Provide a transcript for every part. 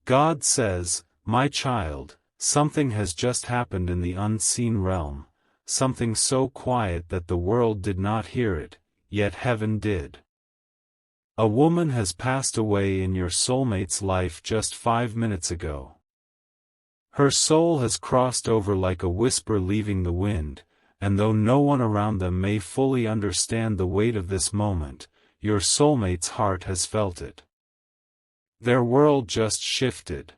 God says, "My child, something has just happened in the unseen realm, something so quiet that the world did not hear it, yet heaven did. A woman has passed away in your soulmate's life just 5 minutes ago. Her soul has crossed over like a whisper leaving the wind, and though no one around them may fully understand the weight of this moment, your soulmate's heart has felt it. Their world just shifted.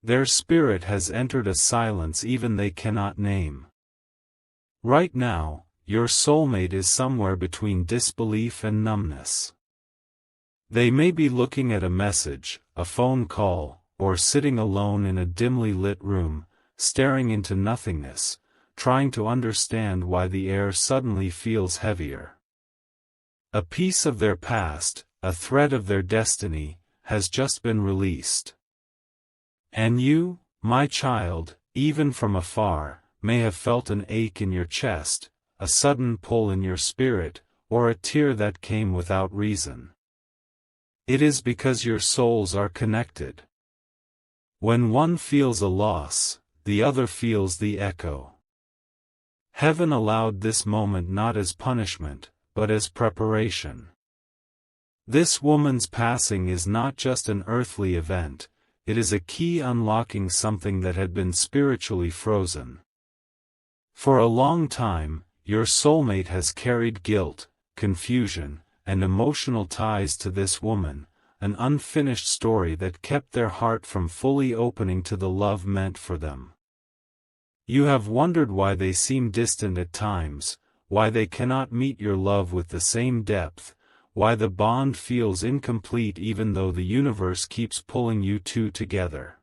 Their spirit has entered a silence even they cannot name. Right now, your soulmate is somewhere between disbelief and numbness. They may be looking at a message, a phone call, or sitting alone in a dimly lit room, staring into nothingness, trying to understand why the air suddenly feels heavier. A piece of their past, a thread of their destiny, has just been released. And you, my child, even from afar, may have felt an ache in your chest, a sudden pull in your spirit, or a tear that came without reason. It is because your souls are connected. When one feels a loss, the other feels the echo. Heaven allowed this moment not as punishment, but as preparation. This woman's passing is not just an earthly event, it is a key unlocking something that had been spiritually frozen. For a long time, your soulmate has carried guilt, confusion, and emotional ties to this woman, an unfinished story that kept their heart from fully opening to the love meant for them. You have wondered why they seem distant at times, why they cannot meet your love with the same depth, why the bond feels incomplete even though the universe keeps pulling you two together.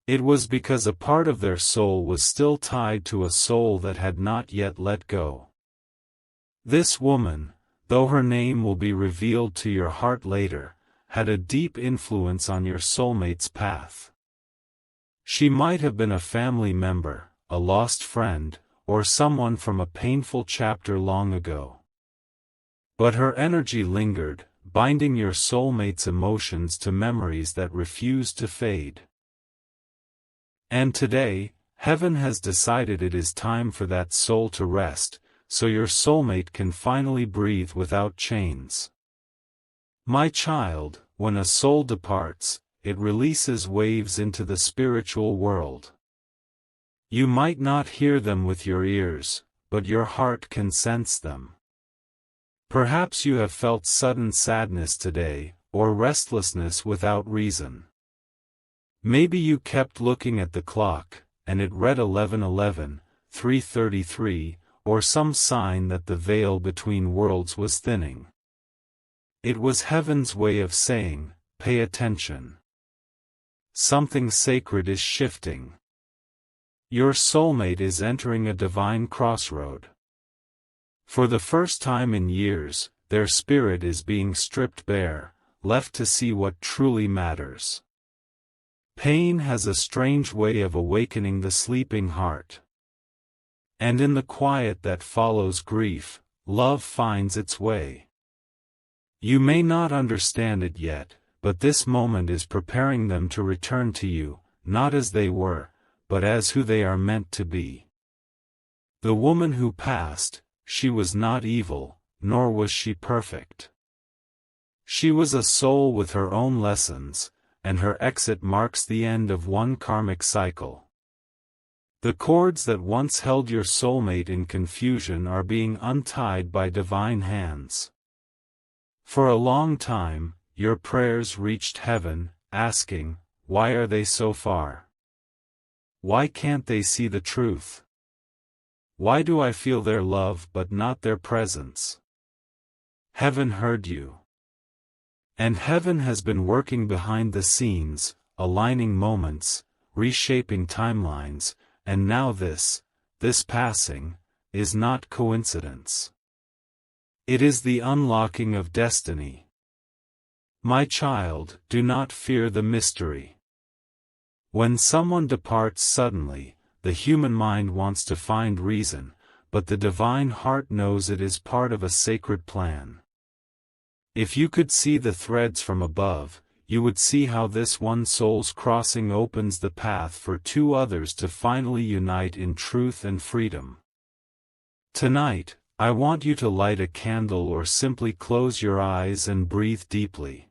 It was because a part of their soul was still tied to a soul that had not yet let go. This woman, though her name will be revealed to your heart later, had a deep influence on your soulmate's path. She might have been a family member, a lost friend, or someone from a painful chapter long ago. But her energy lingered, binding your soulmate's emotions to memories that refused to fade. And today, heaven has decided it is time for that soul to rest, so your soulmate can finally breathe without chains. My child, when a soul departs, it releases waves into the spiritual world. You might not hear them with your ears, but your heart can sense them. Perhaps you have felt sudden sadness today, or restlessness without reason. Maybe you kept looking at the clock, and it read 11:11, 3:33, or some sign that the veil between worlds was thinning. It was heaven's way of saying, pay attention. Something sacred is shifting. Your soulmate is entering a divine crossroad. For the first time in years, their spirit is being stripped bare, left to see what truly matters. Pain has a strange way of awakening the sleeping heart. And in the quiet that follows grief, love finds its way. You may not understand it yet, but this moment is preparing them to return to you, not as they were, but as who they are meant to be. The woman who passed, she was not evil, nor was she perfect. She was a soul with her own lessons, and her exit marks the end of one karmic cycle. The cords that once held your soulmate in confusion are being untied by divine hands. For a long time, your prayers reached heaven, asking, why are they so far? Why can't they see the truth? Why do I feel their love but not their presence? Heaven heard you. And heaven has been working behind the scenes, aligning moments, reshaping timelines, and now this passing, is not coincidence. It is the unlocking of destiny. My child, do not fear the mystery. When someone departs suddenly, the human mind wants to find reason, but the divine heart knows it is part of a sacred plan. If you could see the threads from above, you would see how this one soul's crossing opens the path for two others to finally unite in truth and freedom. Tonight, I want you to light a candle or simply close your eyes and breathe deeply.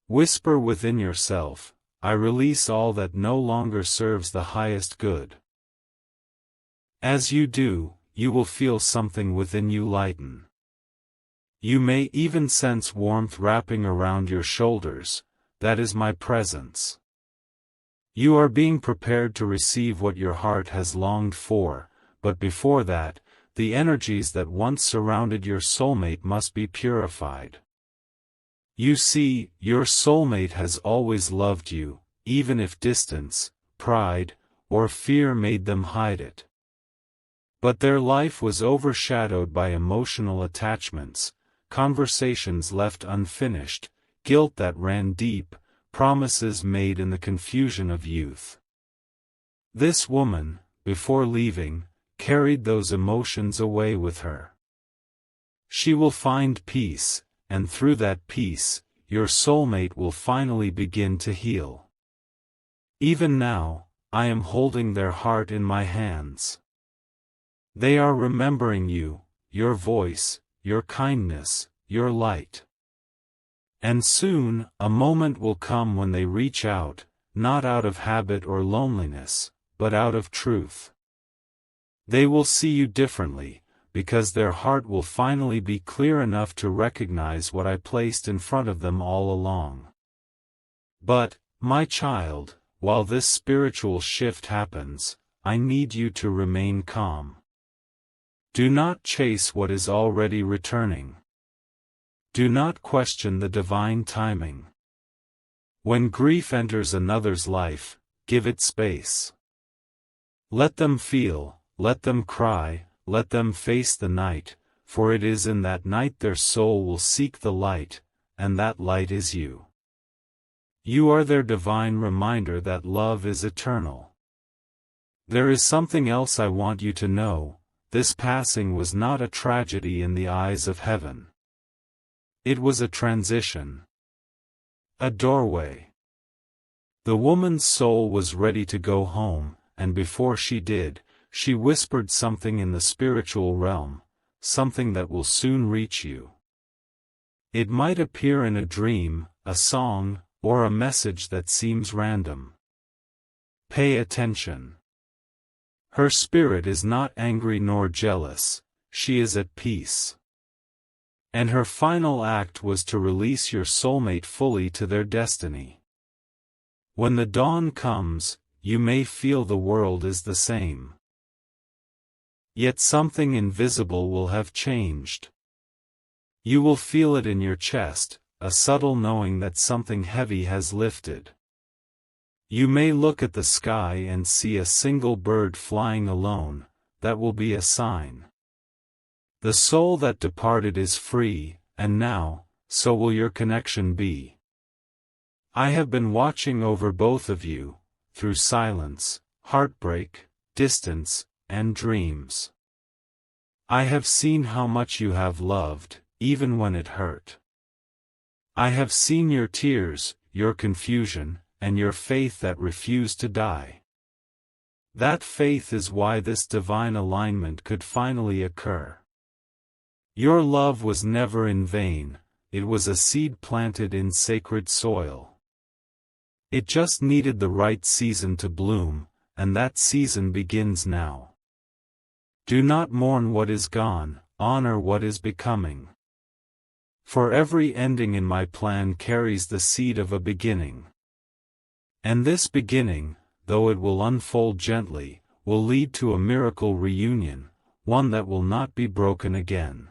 Whisper within yourself, I release all that no longer serves the highest good. As you do, you will feel something within you lighten. You may even sense warmth wrapping around your shoulders. That is my presence. You are being prepared to receive what your heart has longed for, but before that, the energies that once surrounded your soulmate must be purified. You see, your soulmate has always loved you, even if distance, pride, or fear made them hide it. But their life was overshadowed by emotional attachments, conversations left unfinished, guilt that ran deep, promises made in the confusion of youth. This woman, before leaving, carried those emotions away with her. She will find peace, and through that peace, your soulmate will finally begin to heal. Even now, I am holding their heart in my hands. They are remembering you, your voice, your kindness, your light. And soon, a moment will come when they reach out, not out of habit or loneliness, but out of truth. They will see you differently, because their heart will finally be clear enough to recognize what I placed in front of them all along. But, my child, while this spiritual shift happens, I need you to remain calm. Do not chase what is already returning. Do not question the divine timing. When grief enters another's life, give it space. Let them feel, let them cry, let them face the night, for it is in that night their soul will seek the light, and that light is you. You are their divine reminder that love is eternal. There is something else I want you to know. This passing was not a tragedy in the eyes of heaven. It was a transition. A doorway. The woman's soul was ready to go home, and before she did, she whispered something in the spiritual realm, something that will soon reach you. It might appear in a dream, a song, or a message that seems random. Pay attention. Her spirit is not angry nor jealous, she is at peace. And her final act was to release your soulmate fully to their destiny. When the dawn comes, you may feel the world is the same. Yet something invisible will have changed. You will feel it in your chest, a subtle knowing that something heavy has lifted. You may look at the sky and see a single bird flying alone, that will be a sign. The soul that departed is free, and now, so will your connection be. I have been watching over both of you, through silence, heartbreak, distance, and dreams. I have seen how much you have loved, even when it hurt. I have seen your tears, your confusion, and your faith that refused to die. That faith is why this divine alignment could finally occur. Your love was never in vain, it was a seed planted in sacred soil. It just needed the right season to bloom, and that season begins now. Do not mourn what is gone, honor what is becoming. For every ending in my plan carries the seed of a beginning. And this beginning, though it will unfold gently, will lead to a miracle reunion, one that will not be broken again.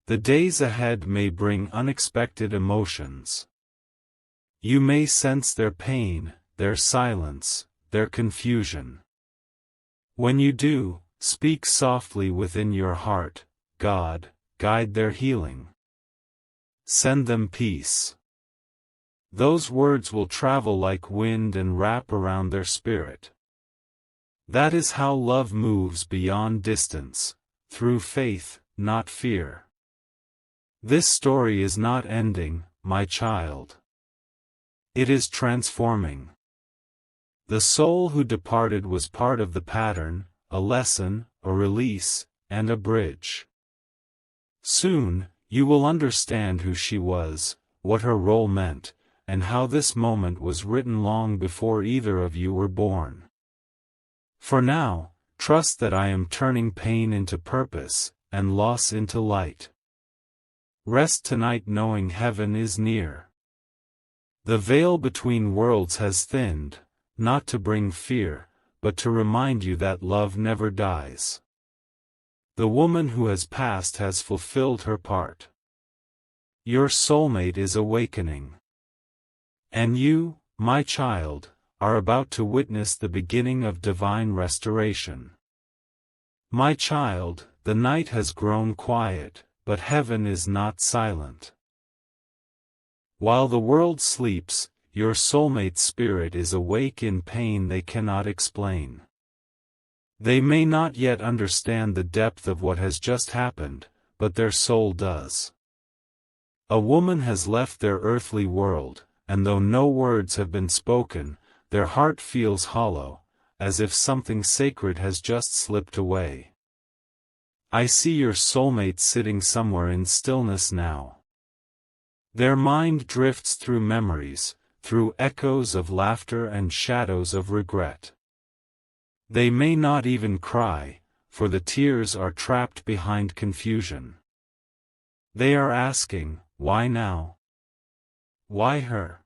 The days ahead may bring unexpected emotions. You may sense their pain, their silence, their confusion. When you do, speak softly within your heart, God, guide their healing. Send them peace. Those words will travel like wind and wrap around their spirit. That is how love moves beyond distance, through faith, not fear. This story is not ending, my child. It is transforming. The soul who departed was part of the pattern, a lesson, a release, and a bridge. Soon, you will understand who she was, what her role meant, and how this moment was written long before either of you were born. For now, trust that I am turning pain into purpose, and loss into light. Rest tonight knowing heaven is near. The veil between worlds has thinned, not to bring fear, but to remind you that love never dies. The woman who has passed has fulfilled her part. Your soulmate is awakening. And you, my child, are about to witness the beginning of divine restoration. My child, the night has grown quiet, but heaven is not silent. While the world sleeps, your soulmate's spirit is awake in pain they cannot explain. They may not yet understand the depth of what has just happened, but their soul does. A woman has left their earthly world, and though no words have been spoken, their heart feels hollow, as if something sacred has just slipped away. I see your soulmate sitting somewhere in stillness now. Their mind drifts through memories, through echoes of laughter and shadows of regret. They may not even cry, for the tears are trapped behind confusion. They are asking, why now? Why her?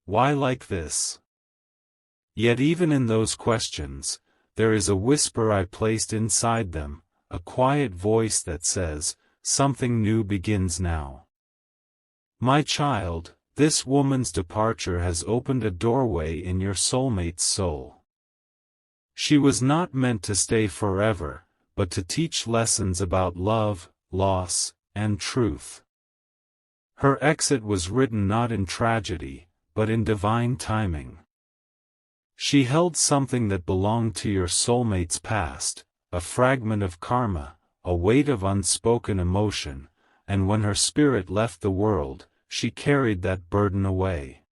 Why like this? Yet even in those questions, there is a whisper I placed inside them, a quiet voice that says, something new begins now. My child, this woman's departure has opened a doorway in your soulmate's soul. She was not meant to stay forever, but to teach lessons about love, loss, and truth. Her exit was written not in tragedy, but in divine timing. She held something that belonged to your soulmate's past, a fragment of karma, a weight of unspoken emotion, and when her spirit left the world, she carried that burden away.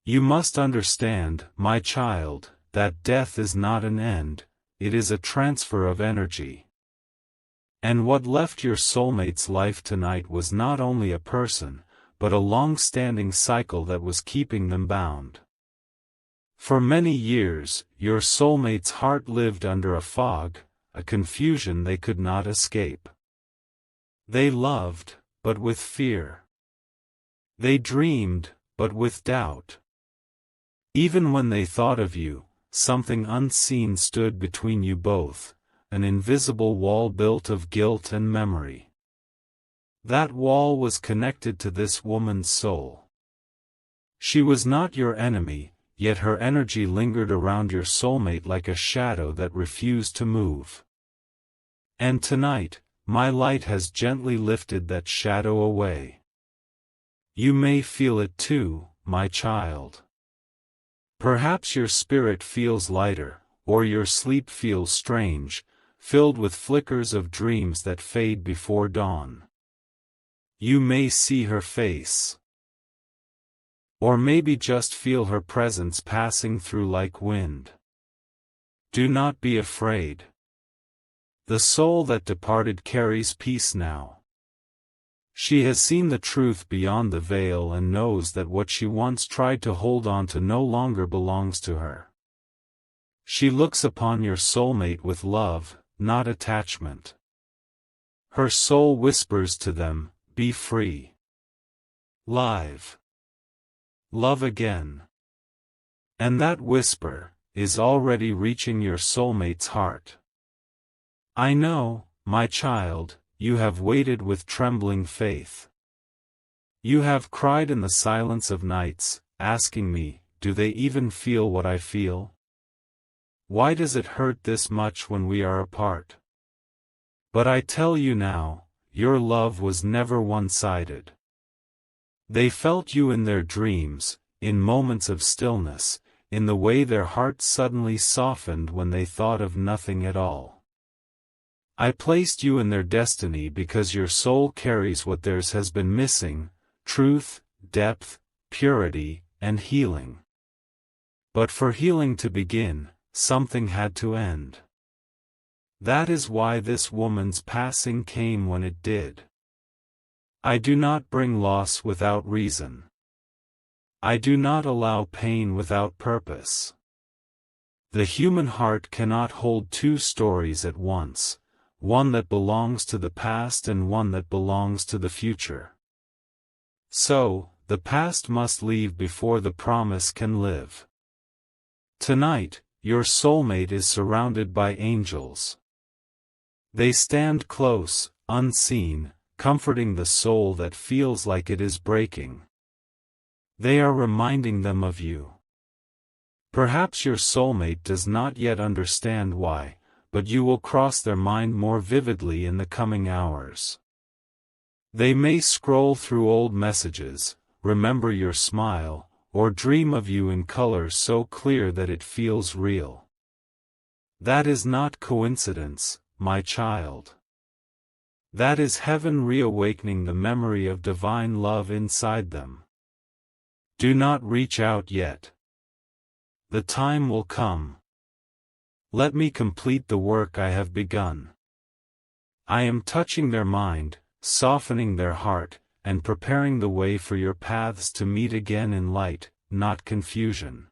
You must understand, my child, that death is not an end, it is a transfer of energy. And what left your soulmate's life tonight was not only a person, but a long-standing cycle that was keeping them bound. For many years, your soulmate's heart lived under a fog, a confusion they could not escape. They loved, but with fear. They dreamed, but with doubt. Even when they thought of you, something unseen stood between you both, an invisible wall built of guilt and memory. That wall was connected to this woman's soul. She was not your enemy, yet her energy lingered around your soulmate like a shadow that refused to move. And tonight, my light has gently lifted that shadow away. You may feel it too, my child. Perhaps your spirit feels lighter, or your sleep feels strange, filled with flickers of dreams that fade before dawn. You may see her face. Or maybe just feel her presence passing through like wind. Do not be afraid. The soul that departed carries peace now. She has seen the truth beyond the veil and knows that what she once tried to hold on to no longer belongs to her. She looks upon your soulmate with love, not attachment. Her soul whispers to them, be free. Live. Love again. And that whisper is already reaching your soulmate's heart. I know, my child, you have waited with trembling faith. You have cried in the silence of nights, asking me, do they even feel what I feel? Why does it hurt this much when we are apart? But I tell you now, your love was never one-sided. They felt you in their dreams, in moments of stillness, in the way their hearts suddenly softened when they thought of nothing at all. I placed you in their destiny because your soul carries what theirs has been missing, truth, depth, purity, and healing. But for healing to begin, something had to end. That is why this woman's passing came when it did. I do not bring loss without reason. I do not allow pain without purpose. The human heart cannot hold two stories at once, one that belongs to the past and one that belongs to the future. So, the past must leave before the promise can live. Tonight, your soulmate is surrounded by angels. They stand close, unseen, comforting the soul that feels like it is breaking. They are reminding them of you. Perhaps your soulmate does not yet understand why, but you will cross their mind more vividly in the coming hours. They may scroll through old messages, remember your smile, or dream of you in colors so clear that it feels real. That is not coincidence, my child. That is heaven reawakening the memory of divine love inside them. Do not reach out yet. The time will come. Let me complete the work I have begun. I am touching their mind, softening their heart, and preparing the way for your paths to meet again in light, not confusion.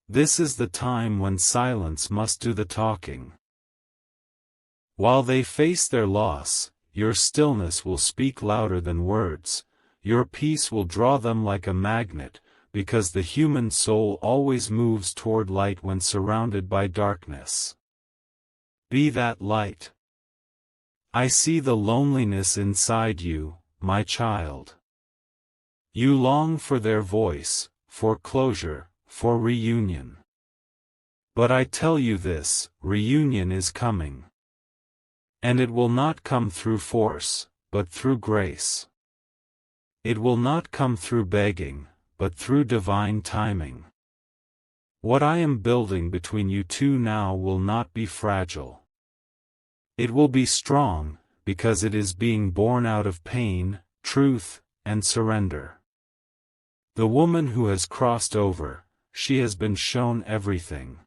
This is the time when silence must do the talking. While they face their loss, your stillness will speak louder than words, your peace will draw them like a magnet, because the human soul always moves toward light when surrounded by darkness. Be that light. I see the loneliness inside you, my child. You long for their voice, for closure, for reunion. But I tell you this, reunion is coming. And it will not come through force, but through grace. It will not come through begging, but through divine timing. What I am building between you two now will not be fragile. It will be strong, because it is being born out of pain, truth, and surrender. The woman who has crossed over, she has been shown everything.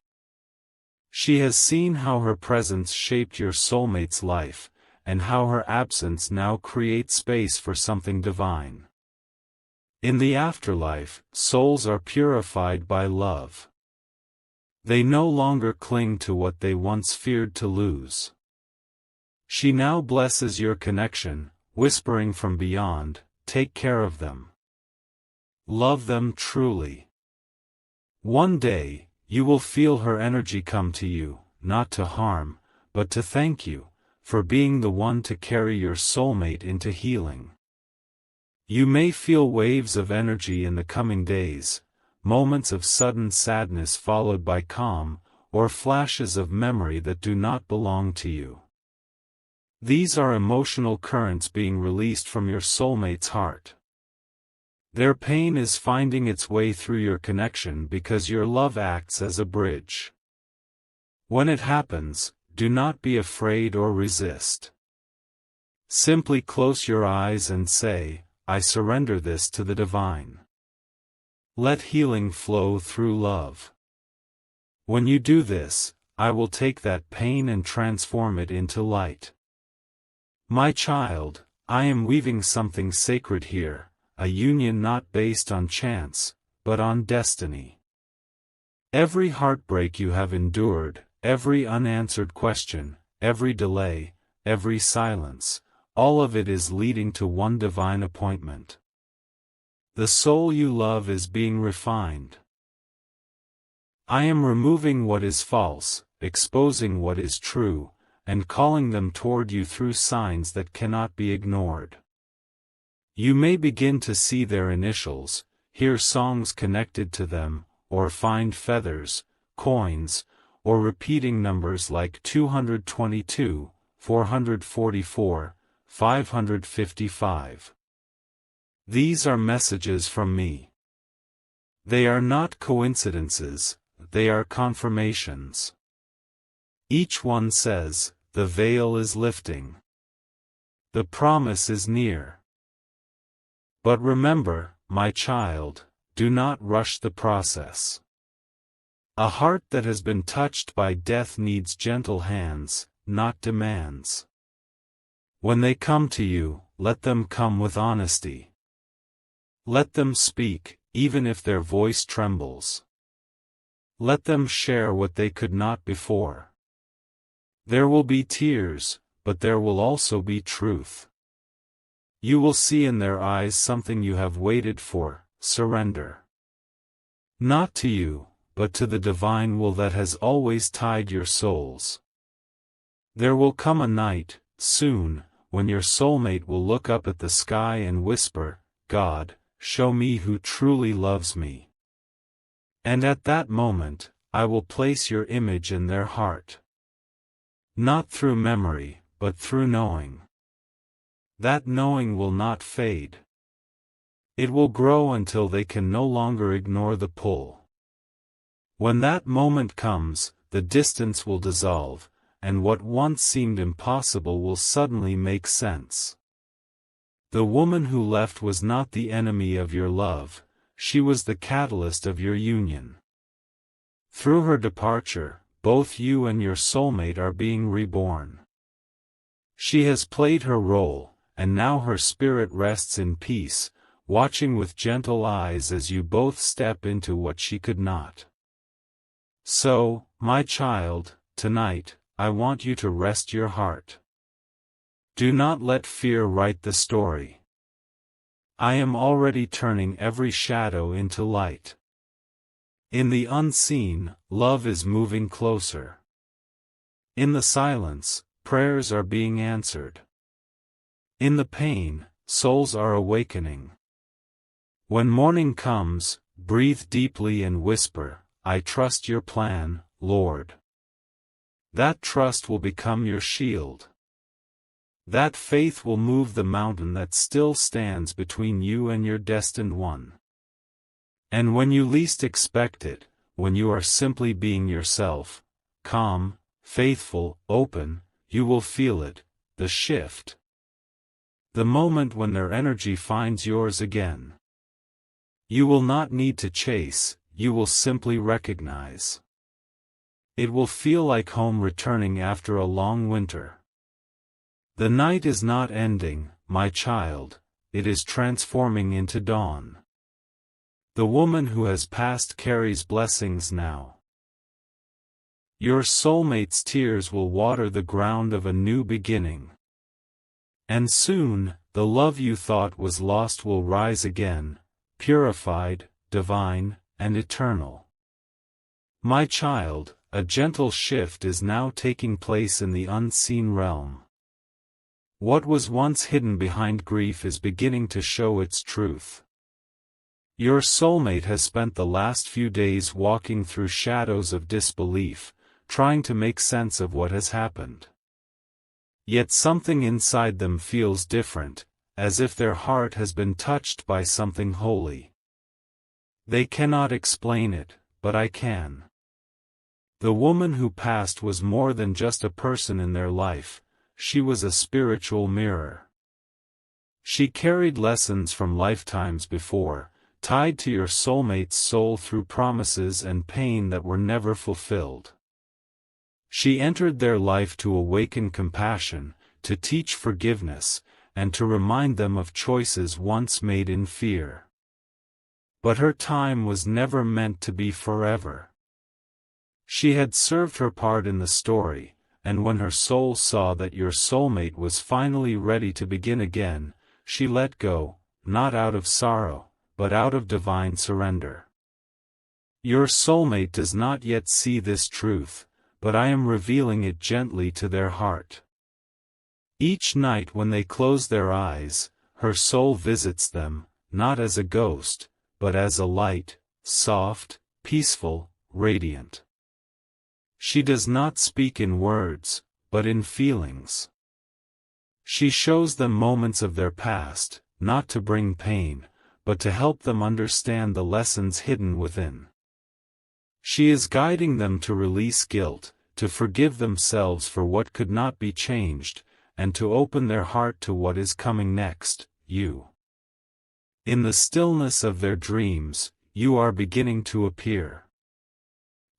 She has seen how her presence shaped your soulmate's life, and how her absence now creates space for something divine. In the afterlife, souls are purified by love. They no longer cling to what they once feared to lose. She now blesses your connection, whispering from beyond, take care of them. Love them truly. One day, you will feel her energy come to you, not to harm, but to thank you, for being the one to carry your soulmate into healing. You may feel waves of energy in the coming days, moments of sudden sadness followed by calm, or flashes of memory that do not belong to you. These are emotional currents being released from your soulmate's heart. Their pain is finding its way through your connection because your love acts as a bridge. When it happens, do not be afraid or resist. Simply close your eyes and say, I surrender this to the divine. Let healing flow through love. When you do this, I will take that pain and transform it into light. My child, I am weaving something sacred here, a union not based on chance, but on destiny. Every heartbreak you have endured, every unanswered question, every delay, every silence, all of it is leading to one divine appointment. The soul you love is being refined. I am removing what is false, exposing what is true, and calling them toward you through signs that cannot be ignored. You may begin to see their initials, hear songs connected to them, or find feathers, coins, or repeating numbers like 222, 444, 555. These are messages from me. They are not coincidences, they are confirmations. Each one says, the veil is lifting. The promise is near. But remember, my child, do not rush the process. A heart that has been touched by death needs gentle hands, not demands. When they come to you, let them come with honesty. Let them speak, even if their voice trembles. Let them share what they could not before. There will be tears, but there will also be truth. You will see in their eyes something you have waited for: surrender. Not to you, but to the divine will that has always tied your souls. There will come a night, soon, when your soulmate will look up at the sky and whisper, "God, show me who truly loves me." And at that moment, I will place your image in their heart. Not through memory, but through knowing. That knowing will not fade. It will grow until they can no longer ignore the pull. When that moment comes, the distance will dissolve, and what once seemed impossible will suddenly make sense. The woman who left was not the enemy of your love, she was the catalyst of your union. Through her departure, both you and your soulmate are being reborn. She has played her role, and now her spirit rests in peace, watching with gentle eyes as you both step into what she could not. So, my child, tonight, I want you to rest your heart. Do not let fear write the story. I am already turning every shadow into light. In the unseen, love is moving closer. In the silence, prayers are being answered. In the pain, souls are awakening. When morning comes, breathe deeply and whisper, "I trust your plan, Lord." That trust will become your shield. That faith will move the mountain that still stands between you and your destined one. And when you least expect it, when you are simply being yourself, calm, faithful, open, you will feel it, the shift. The moment when their energy finds yours again. You will not need to chase, you will simply recognize. It will feel like home returning after a long winter. The night is not ending, my child, it is transforming into dawn. The woman who has passed carries blessings now. Your soulmate's tears will water the ground of a new beginning. And soon, the love you thought was lost will rise again, purified, divine, and eternal. My child, a gentle shift is now taking place in the unseen realm. What was once hidden behind grief is beginning to show its truth. Your soulmate has spent the last few days walking through shadows of disbelief, trying to make sense of what has happened. Yet something inside them feels different, as if their heart has been touched by something holy. They cannot explain it, but I can. The woman who passed was more than just a person in their life, she was a spiritual mirror. She carried lessons from lifetimes before, tied to your soulmate's soul through promises and pain that were never fulfilled. She entered their life to awaken compassion, to teach forgiveness, and to remind them of choices once made in fear. But her time was never meant to be forever. She had served her part in the story, and when her soul saw that your soulmate was finally ready to begin again, she let go, not out of sorrow, but out of divine surrender. Your soulmate does not yet see this truth, but I am revealing it gently to their heart. Each night when they close their eyes, her soul visits them, not as a ghost, but as a light, soft, peaceful, radiant. She does not speak in words, but in feelings. She shows them moments of their past, not to bring pain, but to help them understand the lessons hidden within. She is guiding them to release guilt, to forgive themselves for what could not be changed, and to open their heart to what is coming next, you. In the stillness of their dreams, you are beginning to appear.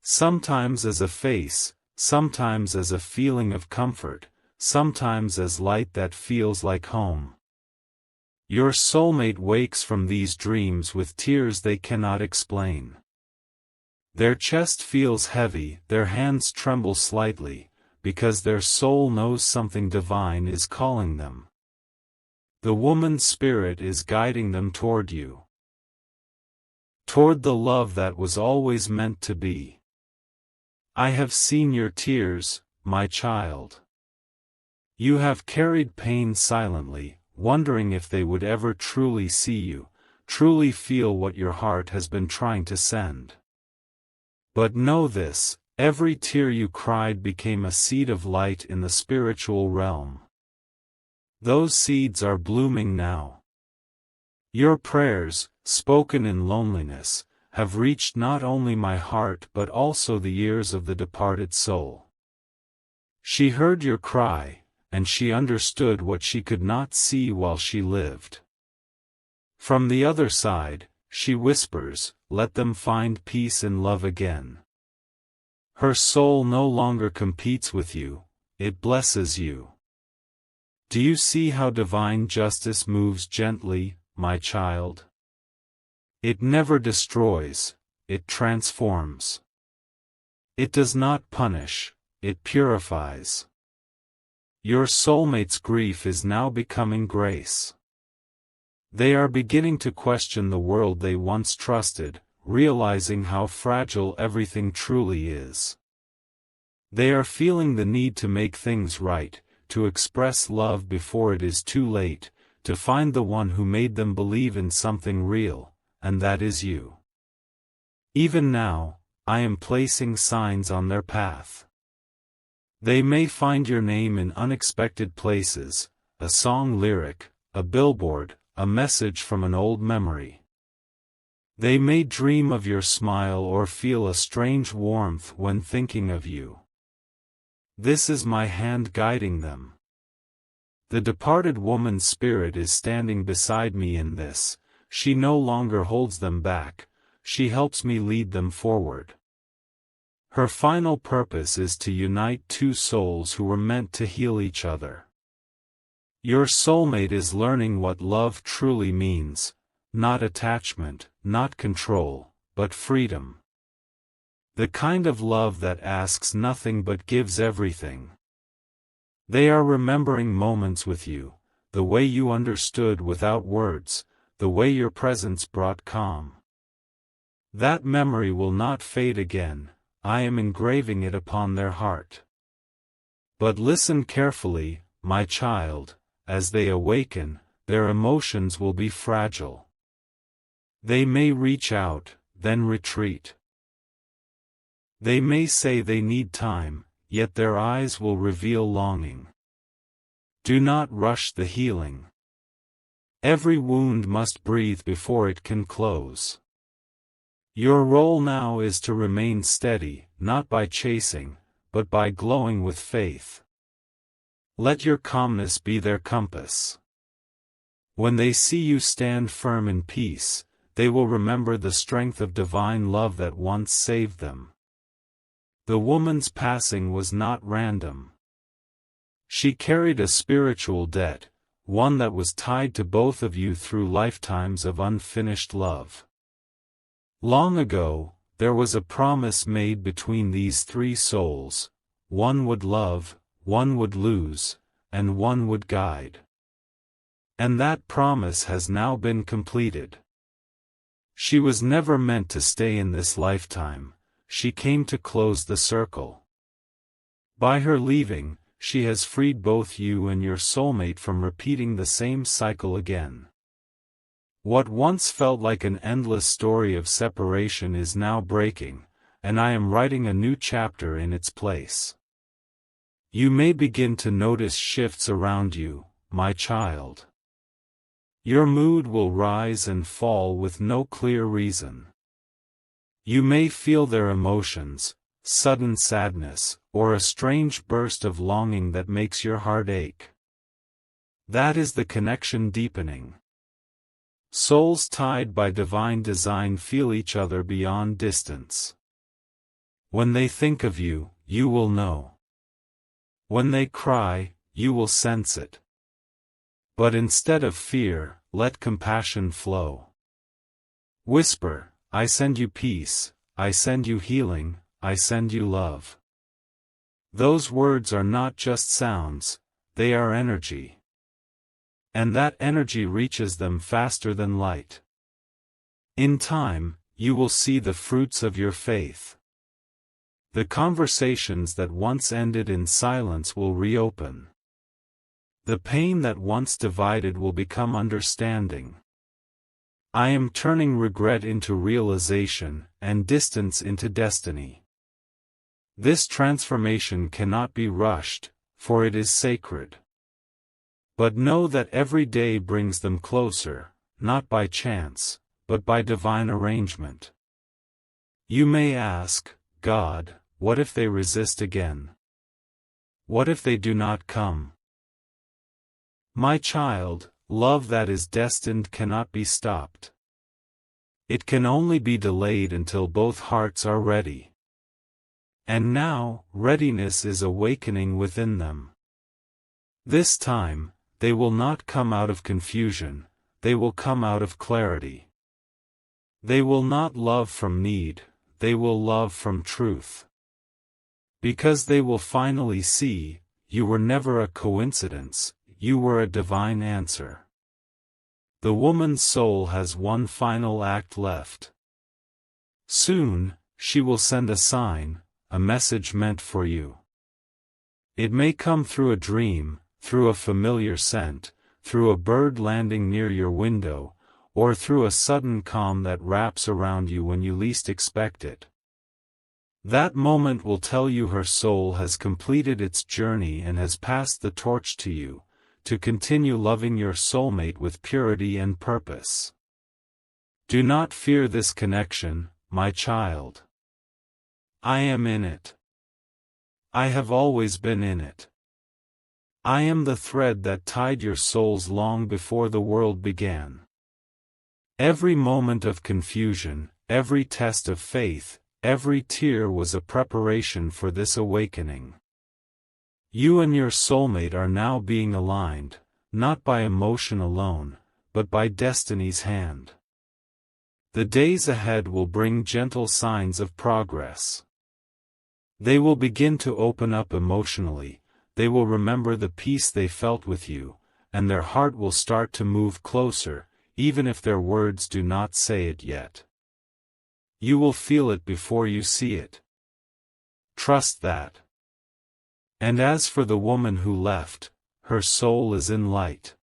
Sometimes as a face, sometimes as a feeling of comfort, sometimes as light that feels like home. Your soulmate wakes from these dreams with tears they cannot explain. Their chest feels heavy, their hands tremble slightly, because their soul knows something divine is calling them. The woman's spirit is guiding them toward you. Toward the love that was always meant to be. I have seen your tears, my child. You have carried pain silently, wondering if they would ever truly see you, truly feel what your heart has been trying to send. But know this, every tear you cried became a seed of light in the spiritual realm. Those seeds are blooming now. Your prayers, spoken in loneliness, have reached not only my heart but also the ears of the departed soul. She heard your cry, and she understood what she could not see while she lived. From the other side, she whispers, let them find peace and love again. Her soul no longer competes with you, it blesses you. Do you see how divine justice moves gently, my child? It never destroys, it transforms. It does not punish, it purifies. Your soulmate's grief is now becoming grace. They are beginning to question the world they once trusted, realizing how fragile everything truly is. They are feeling the need to make things right, to express love before it is too late, to find the one who made them believe in something real, and that is you. Even now, I am placing signs on their path. They may find your name in unexpected places, a song lyric, a billboard, a message from an old memory. They may dream of your smile or feel a strange warmth when thinking of you. This is my hand guiding them. The departed woman's spirit is standing beside me in this. She no longer holds them back, she helps me lead them forward. Her final purpose is to unite two souls who were meant to heal each other. Your soulmate is learning what love truly means, not attachment, not control, but freedom. The kind of love that asks nothing but gives everything. They are remembering moments with you, the way you understood without words, the way your presence brought calm. That memory will not fade again, I am engraving it upon their heart. But listen carefully, my child, as they awaken, their emotions will be fragile. They may reach out, then retreat. They may say they need time, yet their eyes will reveal longing. Do not rush the healing. Every wound must breathe before it can close. Your role now is to remain steady, not by chasing, but by glowing with faith. Let your calmness be their compass. When they see you stand firm in peace, they will remember the strength of divine love that once saved them. The woman's passing was not random. She carried a spiritual debt, one that was tied to both of you through lifetimes of unfinished love. Long ago, there was a promise made between these three souls: one would love, one would lose, and one would guide. And that promise has now been completed. She was never meant to stay in this lifetime, she came to close the circle. By her leaving, she has freed both you and your soulmate from repeating the same cycle again. What once felt like an endless story of separation is now breaking, and I am writing a new chapter in its place. You may begin to notice shifts around you, my child. Your mood will rise and fall with no clear reason. You may feel their emotions, sudden sadness, or a strange burst of longing that makes your heart ache. That is the connection deepening. Souls tied by divine design feel each other beyond distance. When they think of you, you will know. When they cry, you will sense it. But instead of fear, let compassion flow. Whisper, I send you peace, I send you healing, I send you love. Those words are not just sounds, they are energy. And that energy reaches them faster than light. In time, you will see the fruits of your faith. The conversations that once ended in silence will reopen. The pain that once divided will become understanding. I am turning regret into realization, and distance into destiny. This transformation cannot be rushed, for it is sacred. But know that every day brings them closer, not by chance, but by divine arrangement. You may ask, God, what if they resist again? What if they do not come? My child, love that is destined cannot be stopped. It can only be delayed until both hearts are ready. And now, readiness is awakening within them. This time, they will not come out of confusion, they will come out of clarity. They will not love from need, they will love from truth. Because they will finally see, you were never a coincidence, you were a divine answer. The woman's soul has one final act left. Soon, she will send a sign, a message meant for you. It may come through a dream, through a familiar scent, through a bird landing near your window, or through a sudden calm that wraps around you when you least expect it. That moment will tell you her soul has completed its journey and has passed the torch to you, to continue loving your soulmate with purity and purpose. Do not fear this connection, my child. I am in it. I have always been in it. I am the thread that tied your souls long before the world began. Every moment of confusion, every test of faith, every tear was a preparation for this awakening. You and your soulmate are now being aligned, not by emotion alone, but by destiny's hand. The days ahead will bring gentle signs of progress. They will begin to open up emotionally, they will remember the peace they felt with you, and their heart will start to move closer, even if their words do not say it yet. You will feel it before you see it. Trust that. And as for the woman who left, her soul is in light.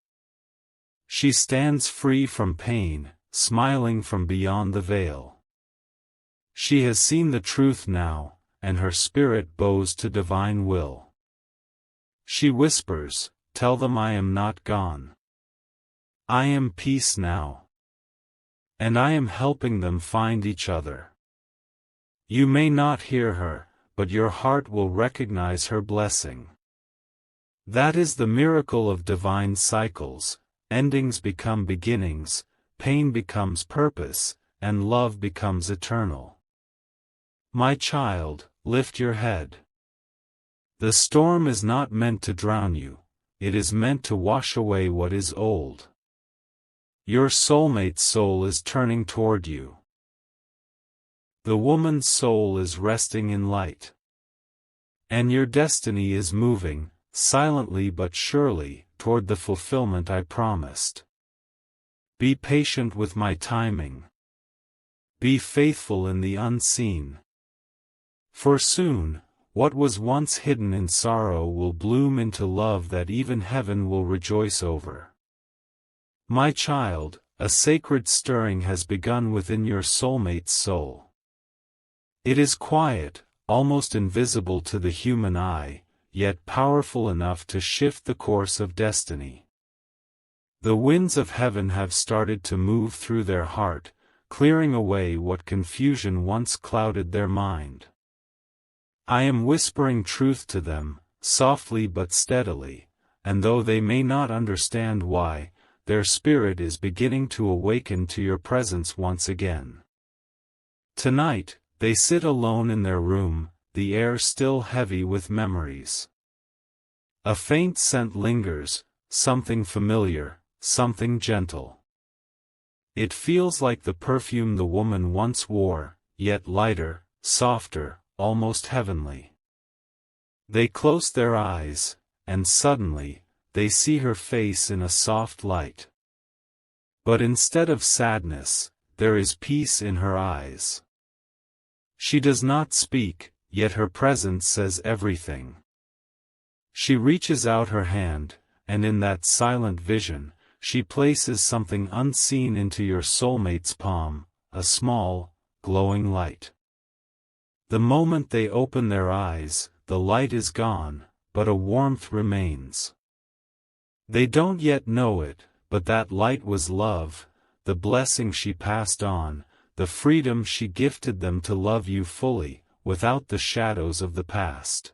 She stands free from pain, smiling from beyond the veil. She has seen the truth now, and her spirit bows to divine will. She whispers, tell them I am not gone. I am peace now. And I am helping them find each other. You may not hear her, but your heart will recognize her blessing. That is the miracle of divine cycles, endings become beginnings, pain becomes purpose, and love becomes eternal. My child, lift your head. The storm is not meant to drown you, it is meant to wash away what is old. Your soulmate's soul is turning toward you. The woman's soul is resting in light. And your destiny is moving, silently but surely, toward the fulfillment I promised. Be patient with my timing. Be faithful in the unseen. For soon, what was once hidden in sorrow will bloom into love that even heaven will rejoice over. My child, a sacred stirring has begun within your soulmate's soul. It is quiet, almost invisible to the human eye, yet powerful enough to shift the course of destiny. The winds of heaven have started to move through their heart, clearing away what confusion once clouded their mind. I am whispering truth to them, softly but steadily, and though they may not understand why, their spirit is beginning to awaken to your presence once again. Tonight, they sit alone in their room, the air still heavy with memories. A faint scent lingers, something familiar, something gentle. It feels like the perfume the woman once wore, yet lighter, softer, almost heavenly. They close their eyes, and suddenly, they see her face in a soft light. But instead of sadness, there is peace in her eyes. She does not speak, yet her presence says everything. She reaches out her hand, and in that silent vision, she places something unseen into your soulmate's palm, a small, glowing light. The moment they open their eyes, the light is gone, but a warmth remains. They don't yet know it, but that light was love, the blessing she passed on, the freedom she gifted them to love you fully, without the shadows of the past.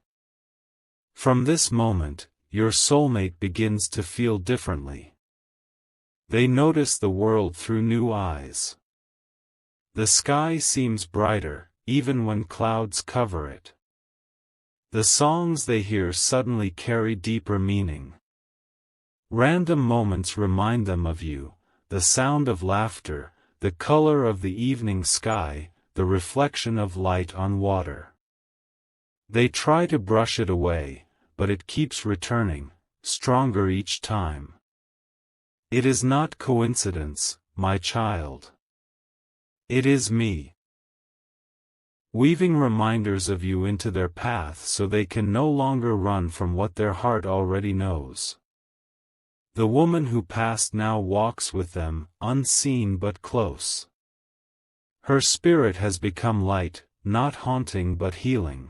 From this moment, your soulmate begins to feel differently. They notice the world through new eyes. The sky seems brighter, even when clouds cover it. The songs they hear suddenly carry deeper meaning. Random moments remind them of you, the sound of laughter, the color of the evening sky, the reflection of light on water. They try to brush it away, but it keeps returning, stronger each time. It is not coincidence, my child. It is me. Weaving reminders of you into their path so they can no longer run from what their heart already knows. The woman who passed now walks with them, unseen but close. Her spirit has become light, not haunting but healing.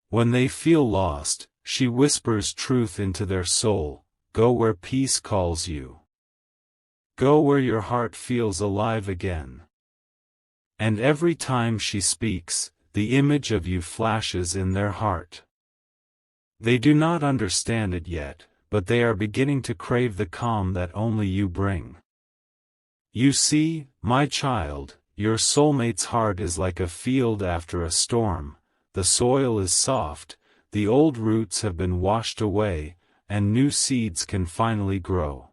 When they feel lost, she whispers truth into their soul, go where peace calls you. Go where your heart feels alive again. And every time she speaks, the image of you flashes in their heart. They do not understand it yet, but they are beginning to crave the calm that only you bring. You see, my child, your soulmate's heart is like a field after a storm, the soil is soft, the old roots have been washed away, and new seeds can finally grow.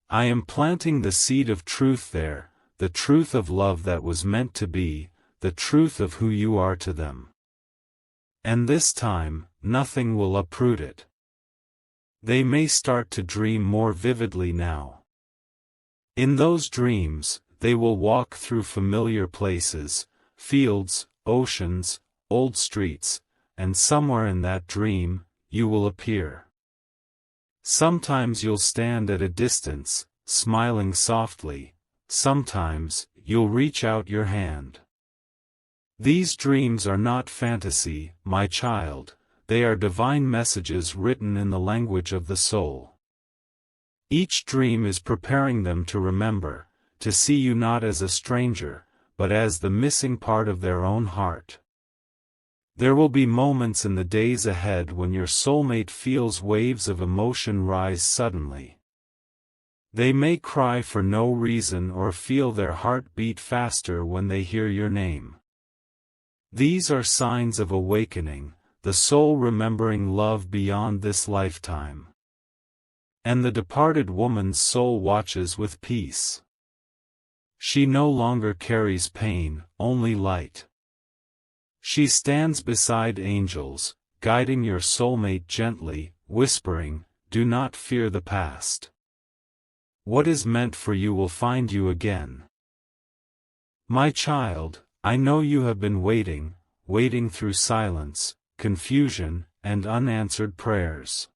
I am planting the seed of truth there, the truth of love that was meant to be, the truth of who you are to them. And this time, nothing will uproot it. They may start to dream more vividly now. In those dreams, they will walk through familiar places, fields, oceans, old streets, and somewhere in that dream, you will appear. Sometimes you'll stand at a distance, smiling softly, sometimes, you'll reach out your hand. These dreams are not fantasy, my child, they are divine messages written in the language of the soul. Each dream is preparing them to remember, to see you not as a stranger, but as the missing part of their own heart. There will be moments in the days ahead when your soulmate feels waves of emotion rise suddenly. They may cry for no reason or feel their heart beat faster when they hear your name. These are signs of awakening, the soul remembering love beyond this lifetime. And the departed woman's soul watches with peace. She no longer carries pain, only light. She stands beside angels, guiding your soulmate gently, whispering, do not fear the past. What is meant for you will find you again. My child, I know you have been waiting through silence, confusion, and unanswered prayers.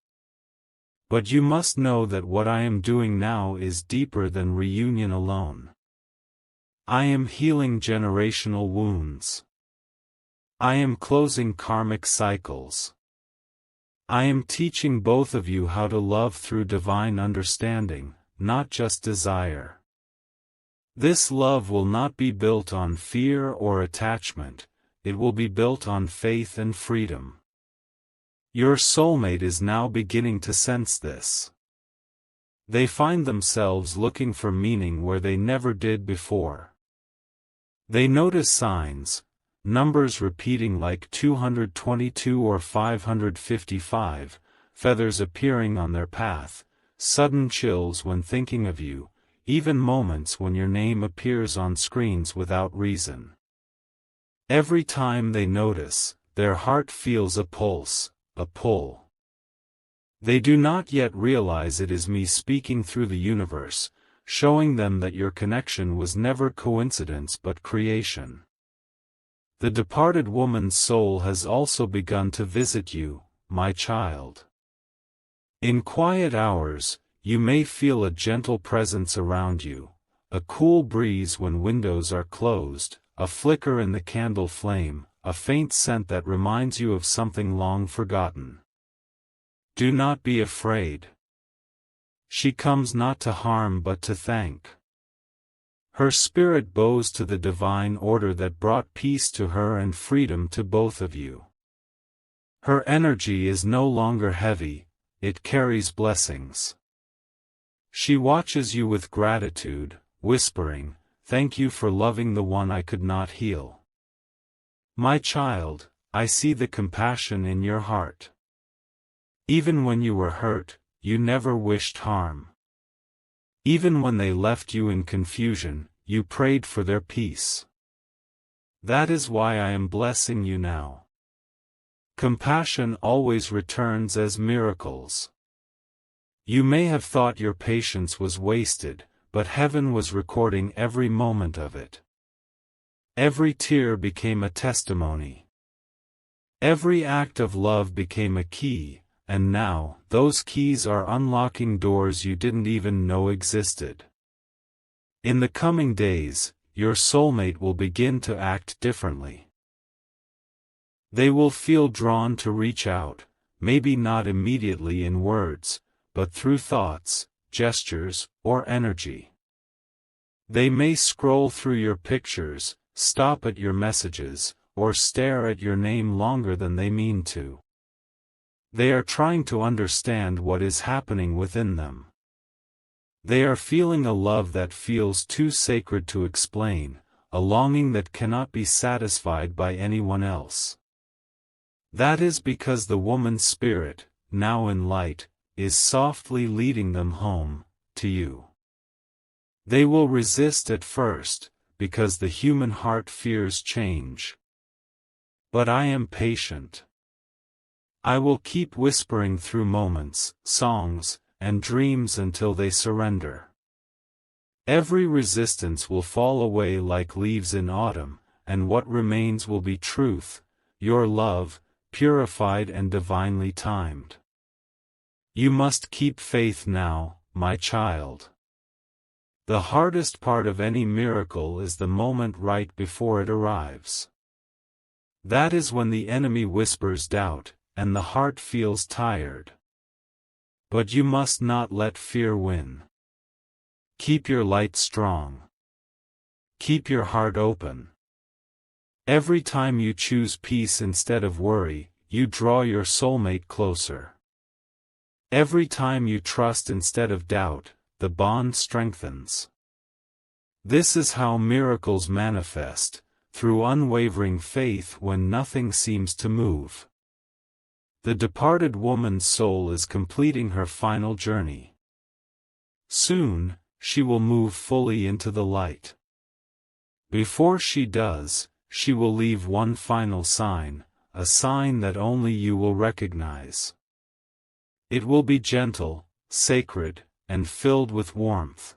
But you must know that what I am doing now is deeper than reunion alone. I am healing generational wounds. I am closing karmic cycles. I am teaching both of you how to love through divine understanding, not just desire. This love will not be built on fear or attachment, it will be built on faith and freedom. Your soulmate is now beginning to sense this. They find themselves looking for meaning where they never did before. They notice signs, numbers repeating like 222 or 555, feathers appearing on their path, sudden chills when thinking of you, even moments when your name appears on screens without reason. Every time they notice, their heart feels a pulse, a pull. They do not yet realize it is me speaking through the universe, showing them that your connection was never coincidence but creation. The departed woman's soul has also begun to visit you, my child. In quiet hours, you may feel a gentle presence around you, a cool breeze when windows are closed, a flicker in the candle flame, a faint scent that reminds you of something long forgotten. Do not be afraid. She comes not to harm but to thank. Her spirit bows to the divine order that brought peace to her and freedom to both of you. Her energy is no longer heavy, it carries blessings. She watches you with gratitude, whispering, "Thank you for loving the one I could not heal." My child, I see the compassion in your heart. Even when you were hurt, you never wished harm. Even when they left you in confusion, you prayed for their peace. That is why I am blessing you now. Compassion always returns as miracles. You may have thought your patience was wasted, but heaven was recording every moment of it. Every tear became a testimony. Every act of love became a key, and now, those keys are unlocking doors you didn't even know existed. In the coming days, your soulmate will begin to act differently. They will feel drawn to reach out, maybe not immediately in words, but through thoughts, gestures, or energy. They may scroll through your pictures, stop at your messages, or stare at your name longer than they mean to. They are trying to understand what is happening within them. They are feeling a love that feels too sacred to explain, a longing that cannot be satisfied by anyone else. That is because the woman's spirit, now in light, is softly leading them home, to you. They will resist at first, because the human heart fears change. But I am patient. I will keep whispering through moments, songs, and dreams until they surrender. Every resistance will fall away like leaves in autumn, and what remains will be truth, your love, purified and divinely timed. You must keep faith now, my child. The hardest part of any miracle is the moment right before it arrives. That is when the enemy whispers doubt, and the heart feels tired. But you must not let fear win. Keep your light strong. Keep your heart open. Every time you choose peace instead of worry, you draw your soulmate closer. Every time you trust instead of doubt, the bond strengthens. This is how miracles manifest, through unwavering faith when nothing seems to move. The departed woman's soul is completing her final journey. Soon, she will move fully into the light. Before she does, she will leave one final sign, a sign that only you will recognize. It will be gentle, sacred, and filled with warmth.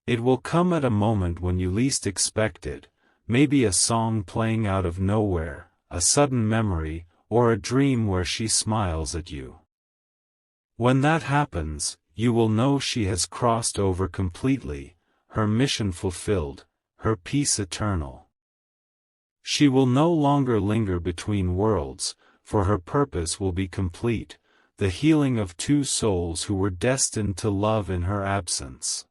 It will come at a moment when you least expect it, maybe a song playing out of nowhere, a sudden memory, or a dream where she smiles at you. When that happens, you will know she has crossed over completely, her mission fulfilled, her peace eternal. She will no longer linger between worlds, for her purpose will be complete, the healing of two souls who were destined to love in her absence.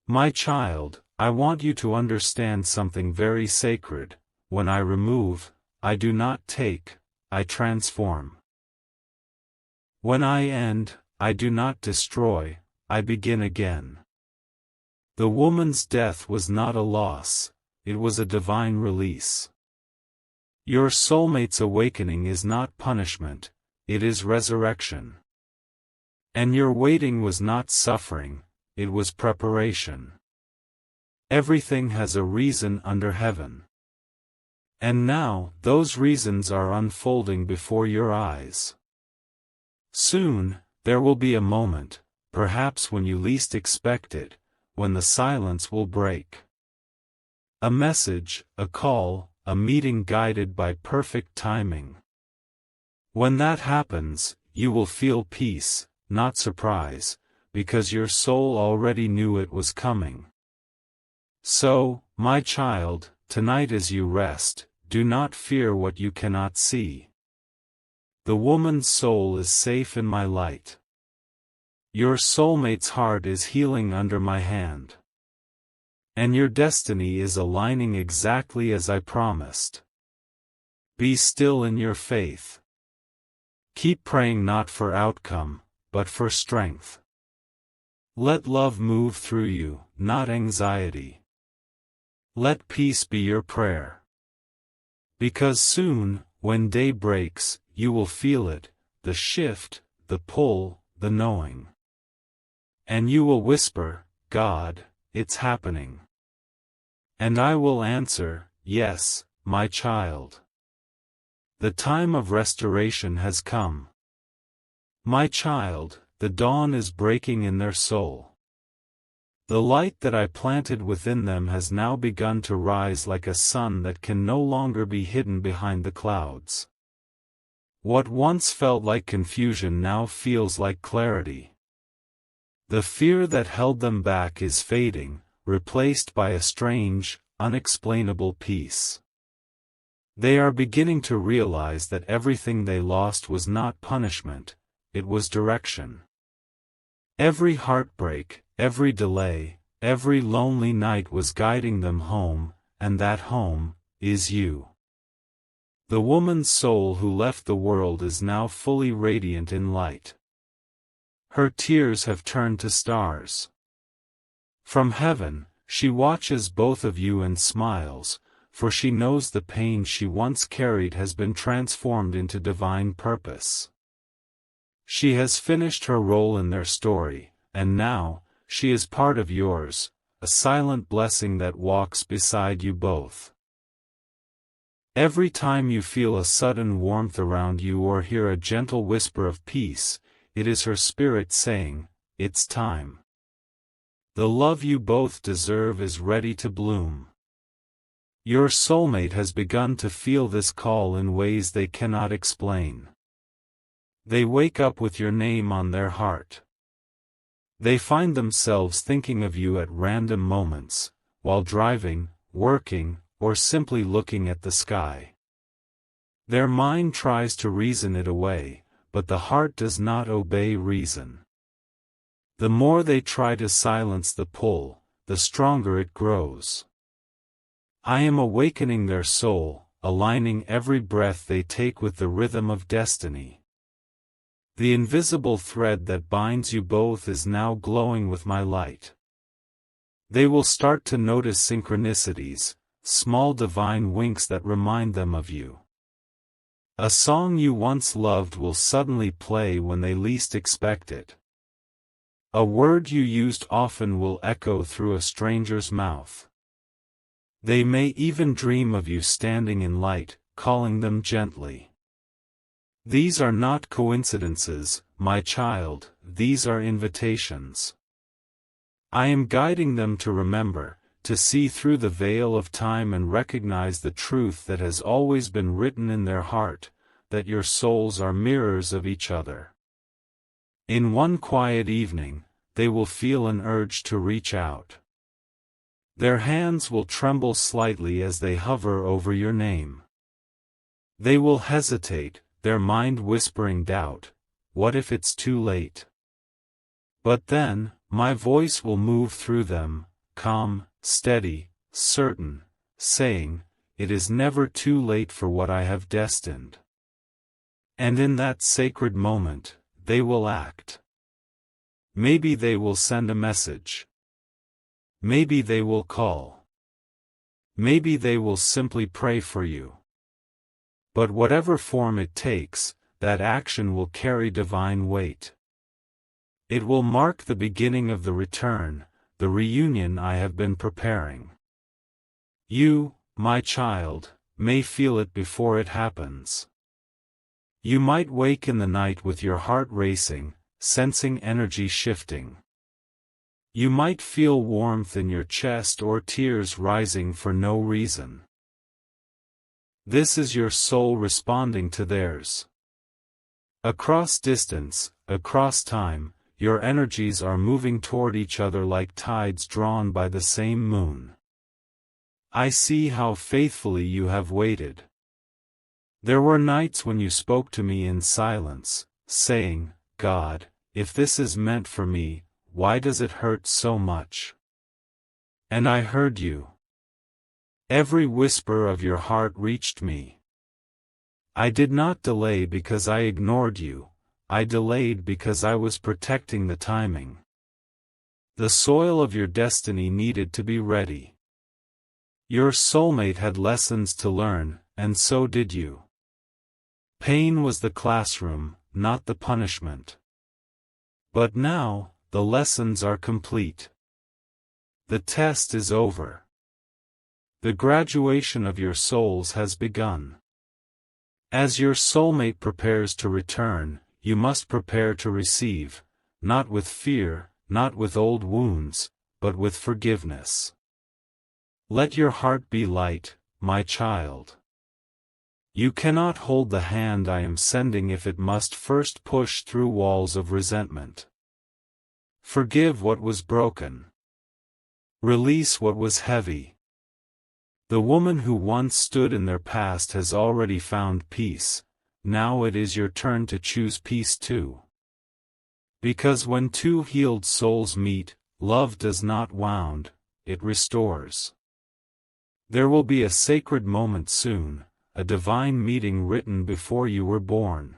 My child, I want you to understand something very sacred. When I remove, I do not take, I transform. When I end, I do not destroy, I begin again. The woman's death was not a loss, it was a divine release. Your soulmate's awakening is not punishment, it is resurrection. And your waiting was not suffering, it was preparation. Everything has a reason under heaven. And now, those reasons are unfolding before your eyes. Soon, there will be a moment, perhaps when you least expect it, when the silence will break. A message, a call, a meeting guided by perfect timing. When that happens, you will feel peace, not surprise, because your soul already knew it was coming. So, my child, tonight as you rest, do not fear what you cannot see. The woman's soul is safe in my light. Your soulmate's heart is healing under my hand. And your destiny is aligning exactly as I promised. Be still in your faith. Keep praying not for outcome, but for strength. Let love move through you, not anxiety. Let peace be your prayer. Because soon, when day breaks, you will feel it, the shift, the pull, the knowing. And you will whisper, God, it's happening. And I will answer, yes, my child. The time of restoration has come. My child, the dawn is breaking in their soul. The light that I planted within them has now begun to rise like a sun that can no longer be hidden behind the clouds. What once felt like confusion now feels like clarity. The fear that held them back is fading, replaced by a strange, unexplainable peace. They are beginning to realize that everything they lost was not punishment, it was direction. Every heartbreak, every delay, every lonely night was guiding them home, and that home is you. The woman's soul who left the world is now fully radiant in light. Her tears have turned to stars. From heaven, she watches both of you and smiles, for she knows the pain she once carried has been transformed into divine purpose. She has finished her role in their story, and now, she is part of yours, a silent blessing that walks beside you both. Every time you feel a sudden warmth around you or hear a gentle whisper of peace, it is her spirit saying, it's time. The love you both deserve is ready to bloom. Your soulmate has begun to feel this call in ways they cannot explain. They wake up with your name on their heart. They find themselves thinking of you at random moments, while driving, working, or simply looking at the sky. Their mind tries to reason it away, but the heart does not obey reason. The more they try to silence the pull, the stronger it grows. I am awakening their soul, aligning every breath they take with the rhythm of destiny. The invisible thread that binds you both is now glowing with my light. They will start to notice synchronicities, small divine winks that remind them of you. A song you once loved will suddenly play when they least expect it. A word you used often will echo through a stranger's mouth. They may even dream of you standing in light, calling them gently. These are not coincidences, my child, these are invitations. I am guiding them to remember, to see through the veil of time and recognize the truth that has always been written in their heart, that your souls are mirrors of each other. In one quiet evening, they will feel an urge to reach out. Their hands will tremble slightly as they hover over your name. They will hesitate, their mind whispering doubt, what if it's too late? But then, my voice will move through them, calm, steady, certain, saying, it is never too late for what I have destined. And in that sacred moment, they will act. Maybe they will send a message. Maybe they will call. Maybe they will simply pray for you. But whatever form it takes, that action will carry divine weight. It will mark the beginning of the return, the reunion I have been preparing. You, my child, may feel it before it happens. You might wake in the night with your heart racing, sensing energy shifting. You might feel warmth in your chest or tears rising for no reason. This is your soul responding to theirs. Across distance, across time, your energies are moving toward each other like tides drawn by the same moon. I see how faithfully you have waited. There were nights when you spoke to me in silence, saying, God, if this is meant for me, why does it hurt so much? And I heard you. Every whisper of your heart reached me. I did not delay because I ignored you, I delayed because I was protecting the timing. The soil of your destiny needed to be ready. Your soulmate had lessons to learn, and so did you. Pain was the classroom, not the punishment. But now, the lessons are complete. The test is over. The graduation of your souls has begun. As your soulmate prepares to return, you must prepare to receive, not with fear, not with old wounds, but with forgiveness. Let your heart be light, my child. You cannot hold the hand I am sending if it must first push through walls of resentment. Forgive what was broken. Release what was heavy. The woman who once stood in their past has already found peace. Now it is your turn to choose peace too. Because when two healed souls meet, love does not wound, it restores. There will be a sacred moment soon, a divine meeting written before you were born.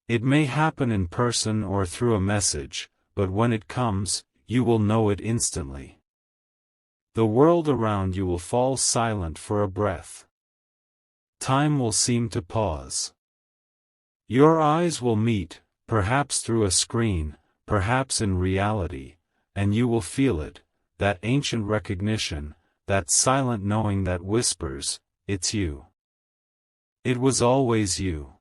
It may happen in person or through a message, but when it comes, you will know it instantly. The world around you will fall silent for a breath. Time will seem to pause. Your eyes will meet, perhaps through a screen, perhaps in reality, and you will feel it, that ancient recognition, that silent knowing that whispers, it's you. It was always you.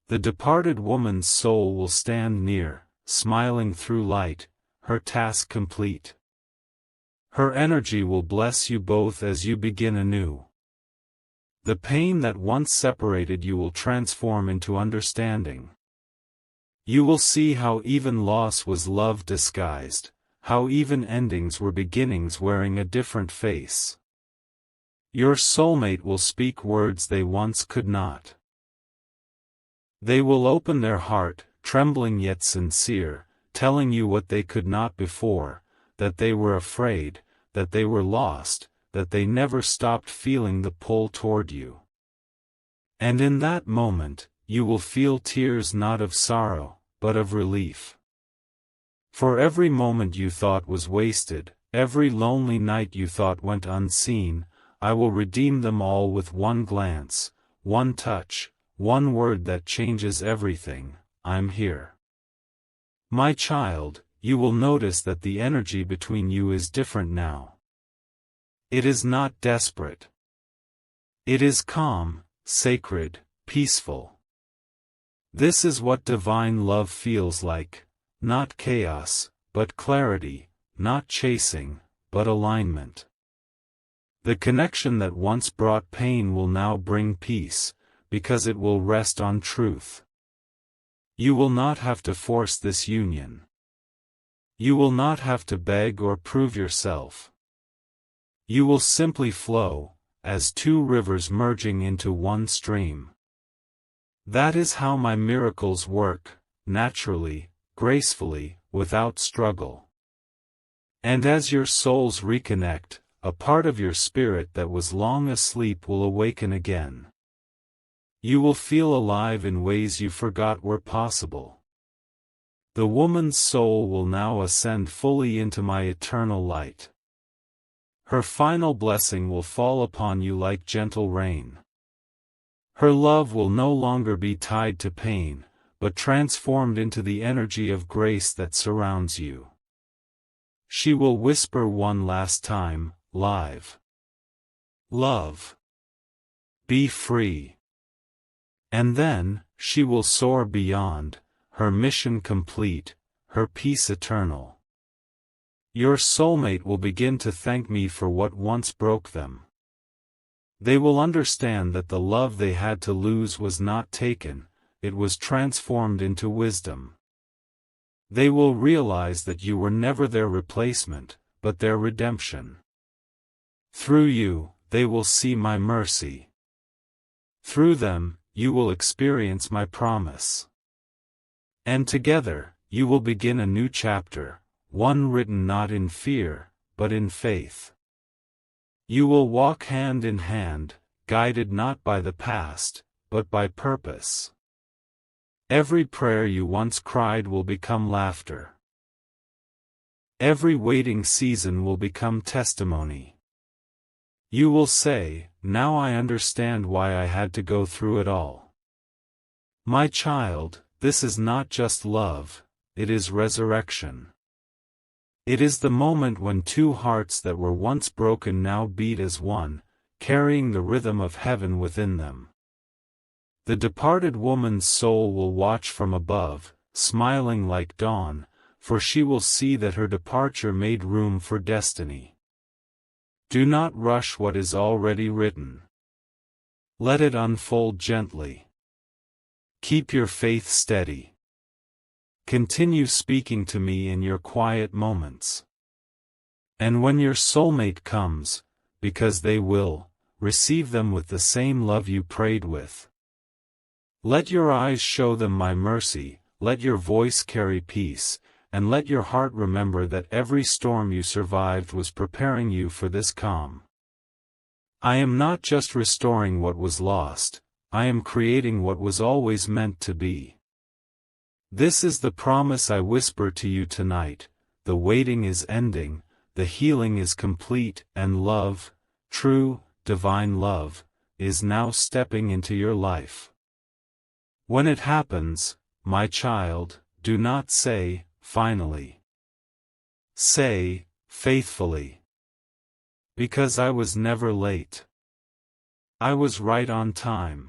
The departed woman's soul will stand near, smiling through light, her task complete. Her energy will bless you both as you begin anew. The pain that once separated you will transform into understanding. You will see how even loss was love disguised, how even endings were beginnings wearing a different face. Your soulmate will speak words they once could not. They will open their heart, trembling yet sincere, telling you what they could not before, that they were afraid, that they were lost, that they never stopped feeling the pull toward you. And in that moment, you will feel tears not of sorrow, but of relief. For every moment you thought was wasted, every lonely night you thought went unseen, I will redeem them all with one glance, one touch, one word that changes everything. I'm here. My child, you will notice that the energy between you is different now. It is not desperate. It is calm, sacred, peaceful. This is what divine love feels like, not chaos, but clarity, not chasing, but alignment. The connection that once brought pain will now bring peace, because it will rest on truth. You will not have to force this union. You will not have to beg or prove yourself. You will simply flow, as two rivers merging into one stream. That is how my miracles work, naturally, gracefully, without struggle. And as your souls reconnect, a part of your spirit that was long asleep will awaken again. You will feel alive in ways you forgot were possible. The woman's soul will now ascend fully into my eternal light. Her final blessing will fall upon you like gentle rain. Her love will no longer be tied to pain, but transformed into the energy of grace that surrounds you. She will whisper one last time, live. Love. Be free. And then, she will soar beyond, her mission complete, her peace eternal. Your soulmate will begin to thank me for what once broke them. They will understand that the love they had to lose was not taken, it was transformed into wisdom. They will realize that you were never their replacement, but their redemption. Through you, they will see my mercy. Through them, you will experience my promise. And together, you will begin a new chapter, one written not in fear, but in faith. You will walk hand in hand, guided not by the past, but by purpose. Every prayer you once cried will become laughter. Every waiting season will become testimony. You will say, now I understand why I had to go through it all. My child, this is not just love, it is resurrection. It is the moment when two hearts that were once broken now beat as one, carrying the rhythm of heaven within them. The departed woman's soul will watch from above, smiling like dawn, for she will see that her departure made room for destiny. Do not rush what is already written. Let it unfold gently. Keep your faith steady. Continue speaking to me in your quiet moments. And when your soulmate comes, because they will, receive them with the same love you prayed with. Let your eyes show them my mercy, let your voice carry peace, and let your heart remember that every storm you survived was preparing you for this calm. I am not just restoring what was lost, I am creating what was always meant to be. This is the promise I whisper to you tonight, the waiting is ending, the healing is complete, and love, true, divine love, is now stepping into your life. When it happens, my child, do not say, finally. Say, faithfully. Because I was never late. I was right on time.